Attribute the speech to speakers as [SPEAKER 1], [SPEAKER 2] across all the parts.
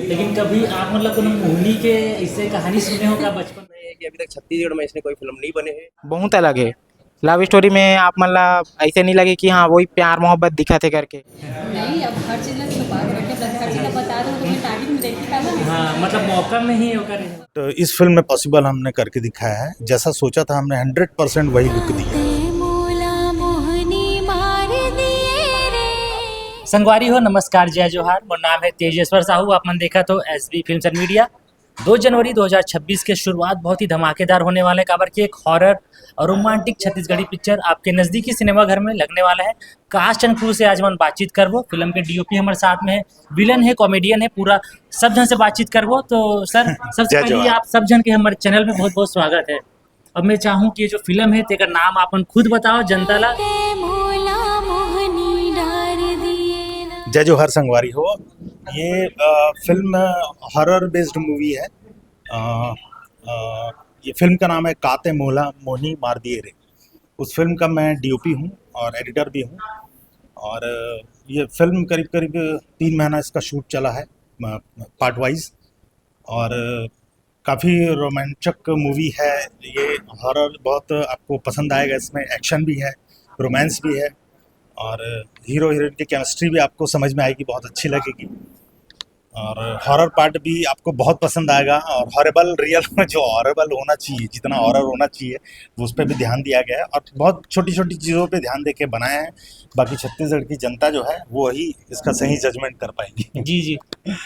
[SPEAKER 1] लेकिन कभी आप मतलब कोनो मोहिनी के इससे कहानी सुने हो क्या बचपन में?
[SPEAKER 2] है कि अभी तक छत्तीसगढ़ में ऐसे कोई फिल्म नहीं बने हैं।
[SPEAKER 3] बहुत अलग है। लव स्टोरी में आप मतलब ऐसे नहीं लगे कि हाँ वही प्यार मोहब्बत दिखाते करके।
[SPEAKER 4] नहीं, अब हर चीज़ ना छुपा के रखे, प्लस हर चीज़ ना बता दो तो मैं स्टार्टिंग में देखी था ना।
[SPEAKER 1] हाँ, मतलब मौका में ही होकर
[SPEAKER 5] तो इस फिल्म में पॉसिबल हमने करके दिखाया है, जैसा सोचा था हमने 100% वही लुक दी है।
[SPEAKER 1] संगवारी हो, नमस्कार, जय जोहार। मोर नाम है तेजेश्वर साहू। आपने देखा तो एसबी फिल्म्स एंड मीडिया 2 जनवरी 2026 के शुरुआत बहुत ही धमाकेदार होने वाला है। काबर की एक हॉरर और रोमांटिक छत्तीसगढ़ी पिक्चर आपके नज़दीकी सिनेमाघर में लगने वाला है। कास्ट एंड क्रू से आज मन बातचीत करबो। फिल्म के डीओपी हमारे साथ में है, विलन है, कॉमेडियन है, पूरा सब जन से बातचीत करबो। तो सर, सबसे पहले आप सब जन के हमारे चैनल में बहुत बहुत स्वागत है। अब मैं चाहूँ कि ये जो फिल्म है तेकर नाम आपन खुद बताओ जनता ला।
[SPEAKER 5] जय जोहार संगवारी हो। ये फिल्म हॉरर बेस्ड मूवी है। ये फिल्म का नाम है काते मोला मोहनी मार दिए रे। उस फिल्म का मैं डीओपी हूँ और एडिटर भी हूँ। और ये फिल्म करीब करीब 3 महीना इसका शूट चला है पार्ट वाइज। और काफ़ी रोमांचक मूवी है ये। हॉरर बहुत आपको पसंद आएगा। इसमें एक्शन भी है, रोमांस भी है और हीरो हीरोइन की केमिस्ट्री भी आपको समझ में आएगी, बहुत अच्छी लगेगी। और हॉरर पार्ट भी आपको बहुत पसंद आएगा। और हॉरेबल रियल में जो हॉरेबल होना चाहिए, जितना हॉरर होना चाहिए वो उस पर भी ध्यान दिया गया है। और बहुत छोटी छोटी चीज़ों पे ध्यान दे के बनाया है। बाकी छत्तीसगढ़ की जनता जो है वो ही इसका सही जजमेंट कर पाएगी।
[SPEAKER 1] जी जी।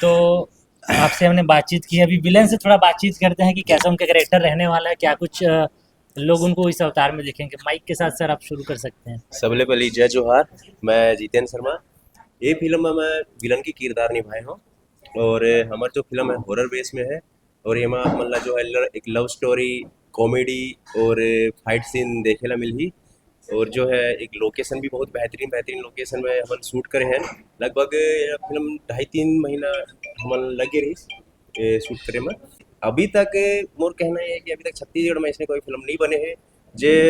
[SPEAKER 1] तो आपसे हमने बातचीत की, अभी विलन से थोड़ा बातचीत करते हैं कि कैसा उनका कैरेक्टर रहने वाला है, क्या कुछ लोग उनको इस अवतार में देखेंगे। माइक के साथ सर आप शुरू कर सकते हैं।
[SPEAKER 2] सबले पहले जय जोहार, मैं जितेंद्र शर्मा। ये फिल्म में मैं विलन की किरदार निभाए हूँ और हमार जो फिल्म है हॉरर बेस में है। और ये मतलब जो है एक लव स्टोरी, कॉमेडी और फाइट सीन देखे ला मिली। और जो है एक लोकेशन भी बहुत बेहतरीन बेहतरीन लोकेशन में हम शूट करे हैं। लगभग फिल्म 2.5-3 महीना हम लगे रही शूट करे में। अभी तक मोर कहना है कि अभी तक छत्तीसगढ़ में ऐसे कोई फिल्म नहीं बने हैं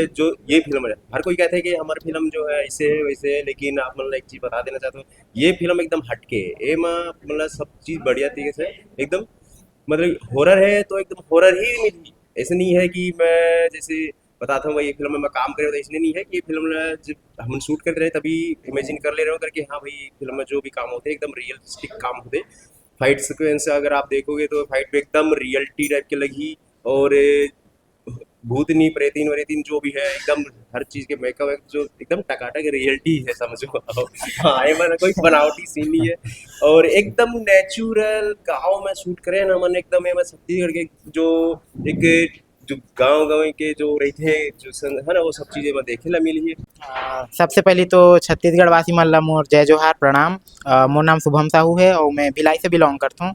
[SPEAKER 2] जो ये फिल्म है। हर कोई कहता है कि हमारी फिल्म जो है ऐसे है वैसे है, लेकिन आप मतलब एक चीज़ बता देना चाहता हूँ, ये फिल्म एकदम हटके है। ये मतलब सब चीज़ बढ़िया तरीके से एकदम मतलब हॉरर है तो एकदम हॉरर ही मिली। ऐसे नहीं है कि मैं जैसे बताता हूँ भाई ये फिल्म में मैं काम कर रहा हूँ, तो इसलिए नहीं है कि ये फिल्म जब हम शूट कर रहे हैं तभी इमेजिन कर ले रहे हो करके हाँ भाई फिल्म में जो भी काम होते हैं एकदम रियलिस्टिक काम होते। फाइट सिक्वेंस अगर आप देखोगे तो फाइट भी एकदम रियलिटी टाइप की लगी। और भूतनी प्रेतीन वरेतीन जो भी है एकदम हर चीज़ के मेकअप जो एकदम टकाटक रियलिटी है समझो। हाँ, ये मैंने कोई बनावटी सीन नहीं है और एकदम नेचुरल गाँव में शूट करे ना मन एकदम। मैं छत्तीसगढ़ के जो एक जो गाँव के जो रहते हैं जो है ना वो सब चीज़ें मैं देखे ला मिली है।
[SPEAKER 3] सबसे पहले तो छत्तीसगढ़ वासी मन ला मोर जय जोहार प्रणाम। मोर नाम शुभम साहू है और मैं भिलाई से बिलोंग करता हूँ।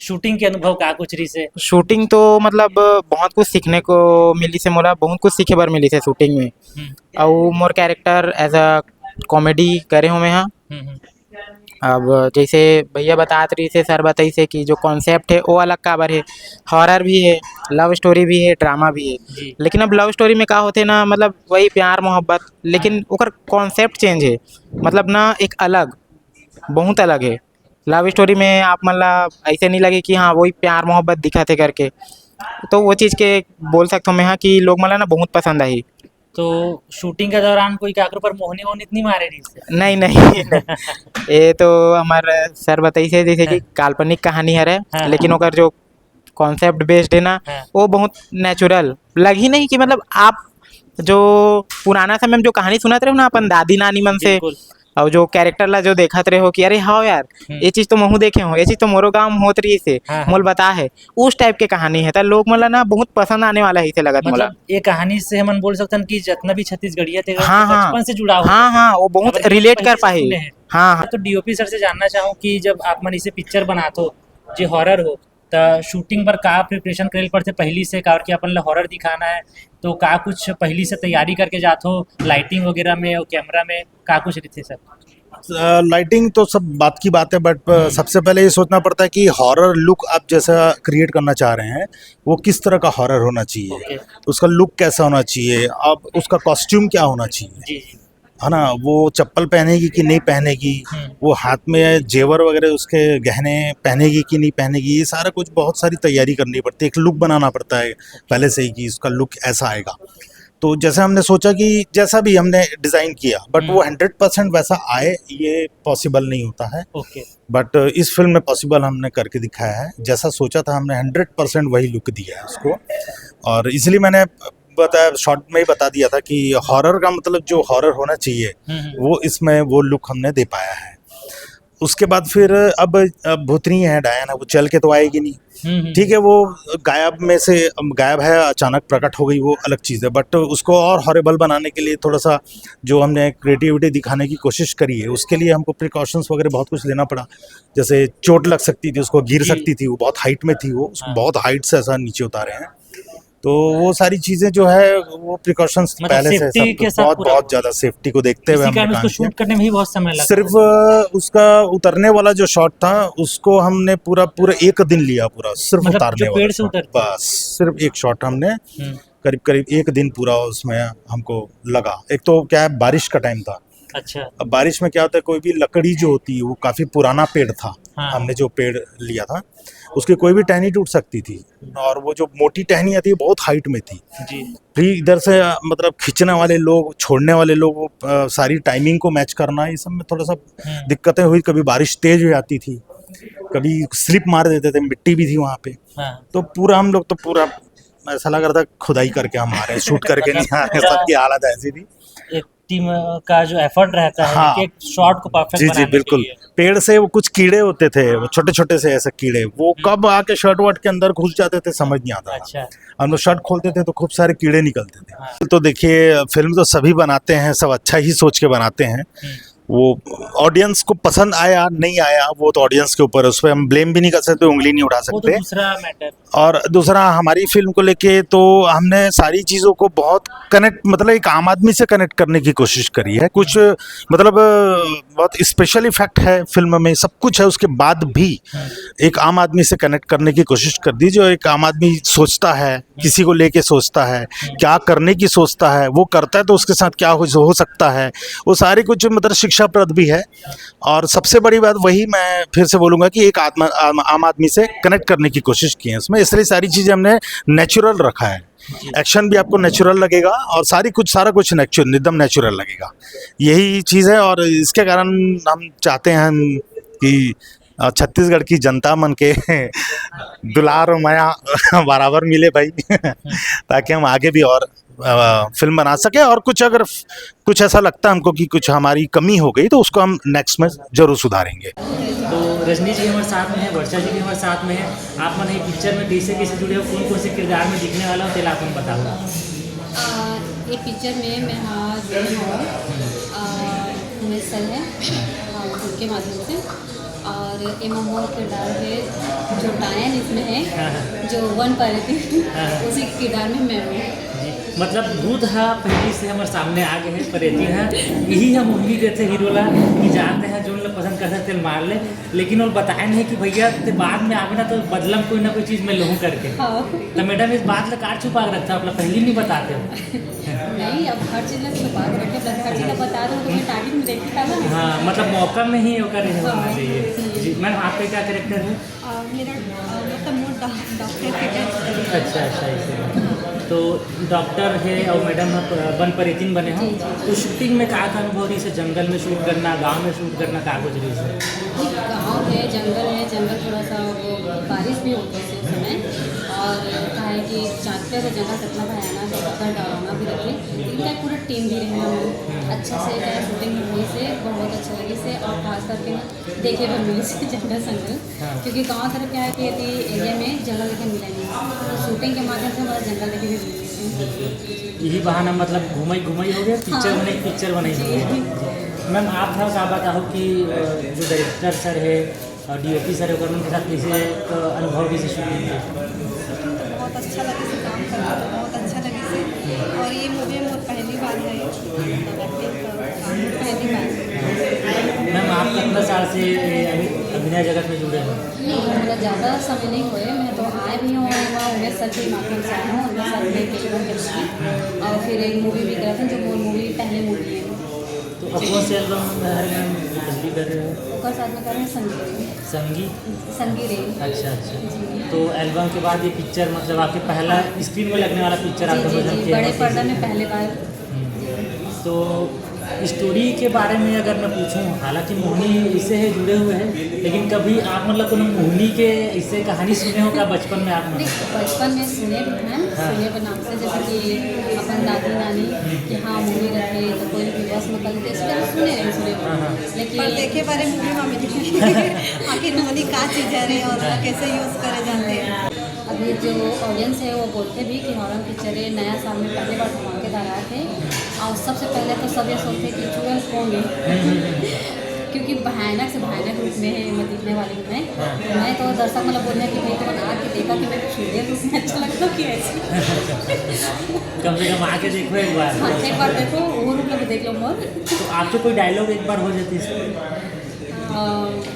[SPEAKER 1] शूटिंग के अनुभव का कुछ रही से?
[SPEAKER 3] शूटिंग तो मतलब बहुत कुछ सीखने को मिली से, मोला बहुत कुछ सीखे बर मिली से शूटिंग में। और more character as a comedy करे हूँ मैं यहाँ। अब जैसे भैया बताते रही से, सर बताई से कि जो कॉन्सेप्ट है वो अलग काबर है। हॉरर भी है, लव स्टोरी भी है, ड्रामा भी है। लेकिन अब लव स्टोरी में का होते ना, मतलब वही प्यार मोहब्बत, लेकिन ओकर कॉन्सेप्ट चेंज है। मतलब ना एक अलग, बहुत अलग है। लव स्टोरी में आप मतलब ऐसे नहीं लगे कि हाँ वही प्यार मोहब्बत दिखाते करके। तो वो चीज़ के बोल सकता हूँ मैं हाँ कि लोग मतलब ना बहुत पसंद आई।
[SPEAKER 1] तो शूटिंग के दौरान कोई काकरो पर मोहनी वोहनी नहीं मारे रही से?
[SPEAKER 3] नहीं नहीं ये तो हमारे सर बताई से जैसे कि काल्पनिक कहानी है, लेकिन ओकर जो कॉन्सेप्ट बेस्ड है ना वो बहुत नेचुरल लग ही नहीं कि मतलब आप जो पुराना समय में जो कहानी सुनते रहे हो ना अपन दादी नानी मन से, और जो कैरेक्टर ला जो देखते रहे हो कि अरे हाँ यार ये चीज़ तो महू देखे हो, ये चीज़ तो मोरो गाँव में होत रही से मोल बता है, उस टाइप के कहानी है। तो लोग मतलब ना बहुत पसंद आने वाला है इसे लगत मोला।
[SPEAKER 1] मतलब ये कहानी से हम बोल सकते हैं कि जितना भी छत्तीसगढ़िया थे
[SPEAKER 3] हाँ हाँ
[SPEAKER 1] बचपन से जुड़ा हुआ
[SPEAKER 3] हाँ हाँ वो बहुत रिलेट कर पाए। हाँ हाँ।
[SPEAKER 1] तो डीओपी सर से जानना चाहूँ कि जब आप मन इसे पिक्चर बनाते हो जो हॉरर हो तो शूटिंग पर का प्रिपरेशन करे पड़ते पहली से, का कि अपन ला हॉरर दिखाना है तो का कुछ पहली से तैयारी करके जाते हो लाइटिंग वगैरह में और कैमरा में का कुछ रहते सर?
[SPEAKER 5] लाइटिंग तो सब बात की बात है, बट सबसे पहले ये सोचना पड़ता है कि हॉरर लुक आप जैसा क्रिएट करना चाह रहे हैं वो किस तरह का हॉरर होना चाहिए। उसका लुक कैसा होना चाहिए, अब उसका कॉस्ट्यूम क्या होना चाहिए। है ना, वो चप्पल पहनेगी कि नहीं पहनेगी, वो हाथ में जेवर वगैरह उसके गहने पहनेगी कि नहीं पहनेगी, ये सारा कुछ बहुत सारी तैयारी करनी पड़ती है, एक लुक बनाना पड़ता है पहले से ही कि इसका लुक ऐसा आएगा। तो जैसे हमने सोचा कि जैसा भी हमने डिज़ाइन किया बट वो 100% वैसा आए ये पॉसिबल नहीं होता है,
[SPEAKER 1] ओके।
[SPEAKER 5] बट इस फिल्म में पॉसिबल हमने करके दिखाया है। जैसा सोचा था हमने 100% वही लुक दिया है उसको, और इसलिए मैंने बताया, शॉर्ट में ही बता दिया था कि हॉरर का मतलब जो हॉरर होना चाहिए वो इसमें वो लुक हमने दे पाया है। उसके बाद फिर अब भूतनी है डायना, वो चल के तो आएगी नहीं, ठीक है, वो गायब में से गायब है, अचानक प्रकट हो गई, वो अलग चीज़ है, बट उसको और हॉरेबल बनाने के लिए थोड़ा सा जो हमने क्रिएटिविटी दिखाने की कोशिश करी है उसके लिए हमको प्रिकॉशंस वगैरह बहुत कुछ लेना पड़ा। जैसे चोट लग सकती थी, उसको गिर सकती थी, वो बहुत हाइट में थी, वो उसको बहुत हाइट से ऐसा नीचे उतारे हैं, तो वो सारी चीज़ें जो है वो प्रिकॉशंस
[SPEAKER 1] मतलब
[SPEAKER 5] पहले से
[SPEAKER 1] सेफ्टी के
[SPEAKER 5] सब
[SPEAKER 1] साथ
[SPEAKER 5] बहुत
[SPEAKER 1] पूरा-
[SPEAKER 5] बहुत ज़्यादा सेफ्टी को देखते हुए
[SPEAKER 1] इसी
[SPEAKER 5] हमने
[SPEAKER 1] कारण उसको
[SPEAKER 5] काम
[SPEAKER 1] शूट
[SPEAKER 5] किया।
[SPEAKER 1] करने में ही बहुत समय लगा।
[SPEAKER 5] सिर्फ उसका उतरने वाला जो शॉट था उसको हमने पूरा एक दिन लिया, पूरा सिर्फ
[SPEAKER 1] मतलब
[SPEAKER 5] उतारने
[SPEAKER 1] जो
[SPEAKER 5] वाला
[SPEAKER 1] पेड़ से
[SPEAKER 5] shot।
[SPEAKER 1] उतरते हैं।
[SPEAKER 5] बस सिर्फ एक शॉट हमने करीब करीब एक दिन पूरा उसमें हमको लगा। एक तो क्या है, बारिश का टाइम था,
[SPEAKER 1] अच्छा।
[SPEAKER 5] अब बारिश में क्या होता है, कोई भी लकड़ी जो होती है वो काफ़ी पुराना पेड़ था,
[SPEAKER 1] हाँ।
[SPEAKER 5] हमने जो पेड़ लिया था उसकी कोई भी टहनी टूट सकती थी, और वो जो मोटी टहनी आती है बहुत हाइट में थी,
[SPEAKER 1] जी।
[SPEAKER 5] फिर इधर से मतलब खींचने वाले लोग, छोड़ने वाले लोग, सारी टाइमिंग को मैच करना, ये सब में थोड़ा सा दिक्कतें हुई। कभी बारिश तेज हो जाती थी, कभी स्लिप मार देते थे, मिट्टी भी थी वहाँ पे,
[SPEAKER 1] हाँ।
[SPEAKER 5] तो पूरा हम लोग तो पूरा ऐसा लग रहा था खुदाई करके हम आ रहे हैं, शूट करके नहीं आ रहे हैं, सबकी हालत ऐसी थी।
[SPEAKER 1] एक टीम का जो एफर्ट रहता है
[SPEAKER 5] हाँ।
[SPEAKER 1] एक शॉट को परफेक्ट
[SPEAKER 5] जी
[SPEAKER 1] बनाने
[SPEAKER 5] जी बिल्कुल।
[SPEAKER 1] के लिए।
[SPEAKER 5] पेड़ से वो कुछ कीड़े होते थे, वो छोटे छोटे से ऐसे कीड़े, वो कब आके शर्ट वर्ट के अंदर घुस जाते थे समझ नहीं आता था।
[SPEAKER 1] अच्छा।
[SPEAKER 5] हम लोग शर्ट खोलते थे तो खूब सारे कीड़े निकलते थे।
[SPEAKER 1] हाँ।
[SPEAKER 5] तो देखिए, फिल्म तो सभी बनाते हैं, सब अच्छा ही सोच के बनाते हैं, वो ऑडियंस को पसंद आया नहीं आया वो तो ऑडियंस के ऊपर है, उस पर हम ब्लेम भी नहीं कर सकते, उंगली नहीं उठा
[SPEAKER 1] वो तो
[SPEAKER 5] सकते।
[SPEAKER 1] दूसरा मैटर।
[SPEAKER 5] और दूसरा हमारी फिल्म को लेके तो हमने सारी चीज़ों को बहुत कनेक्ट, मतलब एक आम आदमी से कनेक्ट करने की कोशिश करी है। कुछ मतलब बहुत स्पेशल इफेक्ट है फिल्म में, सब कुछ है, उसके बाद भी एक आम आदमी से कनेक्ट करने की कोशिश कर दी। जो एक आम आदमी सोचता है, किसी को लेके सोचता है, क्या करने की सोचता है, वो करता है तो उसके साथ क्या हो सकता है, वो सारी कुछ मतलब शिक्षाप्रद भी है। और सबसे बड़ी बात वही मैं फिर से बोलूँगा कि एक आम आदमी से कनेक्ट करने की कोशिश की है इसमें, इसलिए सारी चीज़ें हमने नेचुरल रखा है। एक्शन भी आपको नेचुरल लगेगा और सारा कुछ एकदम नेचुरल लगेगा, यही चीज़ है। और इसके कारण हम चाहते हैं कि छत्तीसगढ़ की जनता मन के दुलार और माया बराबर मिले भाई ताकि हम आगे भी और फिल्म बना सके। और कुछ अगर कुछ ऐसा लगता है हमको कि कुछ हमारी कमी हो गई तो उसको हम नेक्स्ट में ज़रूर सुधारेंगे।
[SPEAKER 1] तो रजनी जी हमारे साथ में है, वर्षा जी भी हमारे साथ में है। आप मन पिक्चर में कैसे जुड़े हो, कौन से किरदार में दिखने वाला हो, तेला आप बताओ।
[SPEAKER 4] एक पिक्चर में मैं हाँ जुड़ी हूँ उमेश सर है उनके माध्यम से, और एमा मोर किरदार है जो डायन इसमें है, जो वन पर उसी किरदार में मैं हूँ।
[SPEAKER 1] मतलब भूत है पहले से हमारे सामने आ गए हैं, परेती है, यही हम उम्मीद थे हीरोला कि जानते हैं जो लोग पसंद कर सकते मार ले, लेकिन वो बताए नहीं कि भैया ते बाद में आवे ना तो बदलम कोई ना कोई चीज़ में लहू करके।
[SPEAKER 4] हाँ।
[SPEAKER 1] तो मैडम इस बात का कार छुपा के रखता है, अपना पहले नहीं बताते हो।
[SPEAKER 4] नहीं, अब हर चीज़ छुपा के रखे, हर चीज़ बता दो, तुम्हें स्टार्टिंग में देखी था ना।
[SPEAKER 1] हाँ, मतलब मौका में ही होकर होना चाहिए। जी मैम, आपका क्या कैरेक्टर है?
[SPEAKER 4] मेरा मतलब मोर डॉक्टर।
[SPEAKER 1] अच्छा इसे तो डॉक्टर है और मैडम वन परेतिन बने हो, तो शूटिंग में का अनुभव रही से, जंगल में शूट करना, गांव में शूट करना, का कुछ रही से?
[SPEAKER 4] गाँव है, जंगल थोड़ा सा वो बारिश भी होती है उस समय, और कहा है कि जानते हो जंगल कितना भयानक है, उधर डरावना भी रखे, इनका पूरा टीम भी रहे हम अच्छा से क्या शूटिंग हुई से बहुत अच्छा लगे से, और खास करके देखे भी मिली से जंगल क्योंकि गाँव तरफ क्या है कि यदि एरिया में जंगल देखे मिला नहीं, तो शूटिंग के माध्यम से हमारा जंगल देखे भी मिली।
[SPEAKER 1] यही बहाना मतलब घुमाई हो गया, पिक्चर बनाई। मैम आप थोड़ा सा बताओ कि जो डायरेक्टर सर है और DOP सर है उनके साथ कैसे अनुभव कैसे शूटिंग है?
[SPEAKER 6] बहुत अच्छा लगे से काम करना, बहुत अच्छा लगे से, और ये मूवी में पहली बार है, पहली बार।
[SPEAKER 1] मैम आप कितना साल से अभिनय जगत में जुड़े हैं?
[SPEAKER 4] मेरा ज़्यादा समय नहीं हुए, मैं तो आए भी हूँ वहाँ उमेश सर के माध्यम से आया हूँ, उनके साथ में और फिर एक मूवी भी करा था जो वो मूवी पहले मूवी है।
[SPEAKER 1] तो अब कौन से एल्बम तस्वीर कर रहे हो?
[SPEAKER 4] और साथ में कर रहे हैं संगीत
[SPEAKER 1] संगीत।
[SPEAKER 4] संगी रे
[SPEAKER 1] अच्छा अच्छा।
[SPEAKER 4] जी
[SPEAKER 1] तो एल्बम के बाद ये पिक्चर मतलब आपके पहला स्क्रीन में लगने वाला पिक्चर
[SPEAKER 4] जी
[SPEAKER 1] आपका
[SPEAKER 4] जी
[SPEAKER 1] प्रेजेंट
[SPEAKER 4] जी
[SPEAKER 1] किया
[SPEAKER 4] बड़े
[SPEAKER 1] है।
[SPEAKER 4] पर्दा में पहले बार
[SPEAKER 1] तो स्टोरी के बारे में अगर मैं पूछूं, हालांकि मोहिनी इससे है जुड़े हुए हैं, लेकिन कभी आप मतलब कोनो मोहिनी के इससे कहानी सुने हो क्या बचपन में आपने?
[SPEAKER 4] नहीं बचपन में सुने भी हैं सुने पर नाम से जैसे कि अपन दादी नानी कि हाँ मूवी रखे तो कोई भी बस में कल इस तरह सुने रहे सुने
[SPEAKER 6] पर
[SPEAKER 4] लेकिन
[SPEAKER 6] देखे बारे मूवी में मिली आखिर मोनी का चीज़ है रे और कैसे यूज़ करे जाते हैं।
[SPEAKER 4] अभी जो ऑडियंस है वो बोलते भी कि हॉरर पिक्चरें नया साल में पहले बार धमाकेदार आए थे और सबसे पहले तो सब ये सोचते कि चुड़ैल होंगे क्योंकि भयानक से भयानक रूप में है मैं दिखने वाली हूँ मैं तो दर्शक मतलब बोलने कि भाई तो बना के देखा कि मैं चुड़ैल रूप में अच्छा लगता कि ऐसे
[SPEAKER 1] कम से कम आके देखो एक बार।
[SPEAKER 4] हाँ एक बार देखो वो रूप में देख लो मोर
[SPEAKER 1] तो आपसे कोई डायलॉग एक बार हो जाती है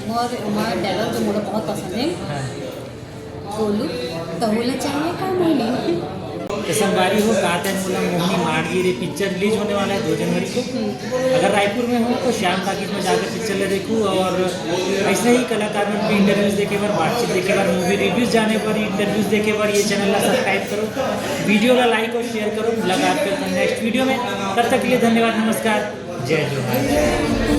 [SPEAKER 4] मोर हमारा डायलॉग जो मुझे बहुत पसंद है बोलू तहुले चाहिए का मोहिनी
[SPEAKER 1] संगवारी हो काते मूला मोहिनी मारगी रे पिक्चर रिलीज होने वाला है 2 जनवरी को। अगर रायपुर में हो तो श्याम टाकीज में जाकर पिक्चर ले देखूँ और ऐसे ही कलाकार के इंटरव्यूज़ देखे बार बातचीत देखे बार मूवी रिव्यूज़ जाने पर इंटरव्यूज़ देखे बार ये चैनल ला सब्सक्राइब करो, वीडियो का लाइक और शेयर करो। मुलाकात करते हैं नेक्स्ट वीडियो में, तब तक के लिए धन्यवाद, नमस्कार, जय जोहार।